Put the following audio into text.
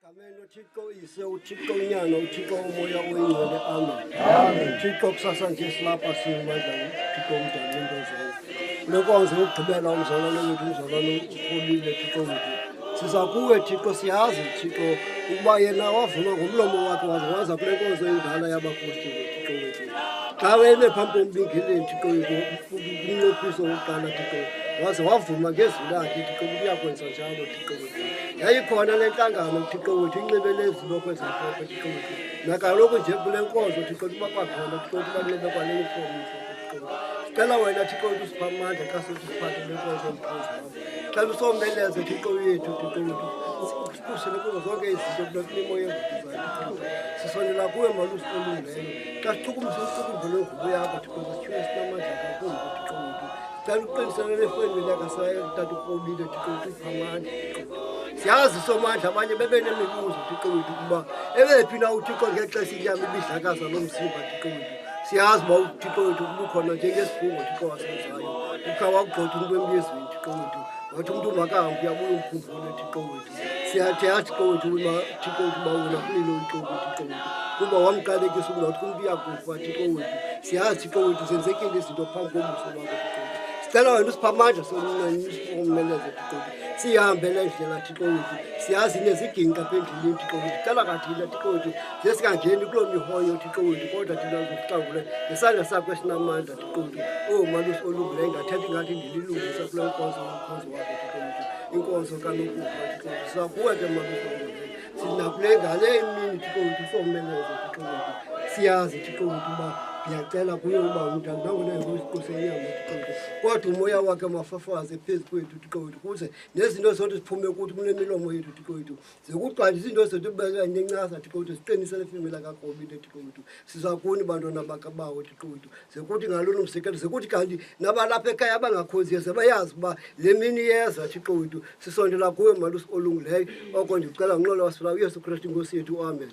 Egameni uThixo ise uThixo unyana uThixo umoya oyingcwele amen. Thixo kusasa nje silapha simandla uThixo umdali into zonke. Lenkonzo yokugqibela umzalwane wethu umzalwane ufolile Thixo wethu. Siza kuwe Thixo siyazi Thixo ukuba yena wavuma ngomlomo wakhe waza kule nkonzo endala yabapostile Thixo wethu. Xa wene phambi kombingeleni Thixo wethu umnqophiso wokuqala Thixo waze wavuma ngezwi lakhe Thixo ukuya kwenza njalo Thixo wethu. Yayikhona le nhlangano Thixo wethu inxibele ezilokhwe zamhlophe Thixo wethu. Nakaloku nje kule nkonzo Thixo kuba kwakhona Thixo wethu banxibe kwale uniform Thixo wethu. Sicela wena Thixo wethu usipha amandla xa sithi siphathe le nkonzo mkhozi wakho. Xa usomeleze Thixo wethu Thixo wethu usikhusele kuzo zonke izinto kulimo yemvutizayo Thixo wethu. Sisondela kuwe malusi olungileyo. Xa sichukumisa uchukumbele ngubo yakho Thixo wethu sithiwe sinamandla kakhulu Thixo wethu. Sicela uqiniselele efweni lakasaya utata ufolile Thixo wethu upha amandla Thixo wethu. Siyazi somandla abanye bebe nemibuzo Thixo wethu ukuba ebephi na uThixo ngexesha inyama ibidlakaza lomzimba Thixo wethu. Siyazi uba uThixo wethu ubukhona njengesifungo Thixo wasenzayo. Ukha wakugxotha umntu embizweni Thixo wethu. Wathi umntu makahambe uyabuya umkhumbule Thixo wethu. Siyathi Thixo wethu uba Thixo wethu uba wena kulilo ixoki Thixo wethu. Kuba wamqalekisa ukuba uthi umntu uyakufa Thixo wethu. Siyazi Thixo wethu zenzekile izinto phambi kobuso bakho Thixo wethu. Sicela wena usipha amandla someleze Thixo wethu. Sihambe le ndlela Thixo wethu. Siyazi neziginqa apha endleleni Thixo wethu. Sicela kathina Thixo wethu singangeni kuloo mihoyo Thixo wethu kodwa thina uzokuhlangule ngesandla sakho esinamandla Thixo wethu. Oh malusi olungileyo ingathethi ngathi ndililungisa kule nkonzo yomkhozi wakho Thixo wethu. Inkonzo kanokufa Thixo wethu. Sizakuwe ke malusi olungileyo. Sinakule ngale imini Thixo wethu someleze Thixo wethu. Siyazi Thixo wethu uba ndiyacela kuye uba umntana nangona inkosi yenyama Thixo wethu. Kodwa umoya wakhe mafafaze phezu kwethu Thixo wethu kuze nezinto zonke ziphume kuthi kule milomo yethu Thixo wethu. Zikugcwala izinto zethu ubeka ngencasa Thixo wethu siqinisele ifemela kaKhobile Thixo wethu. Siza kuni bantwana bakabawo Thixo wethu. Zekuthi ngalona umsekelo zekuthi kanti nabalapha ekhaya abangakhoziyo sebayazi uba le mini yeza Thixo wethu. Sisondela kuwe malusi olungileyo oko ndicela ngenqola wasifela uYesu Kristu inkosi yethu amen.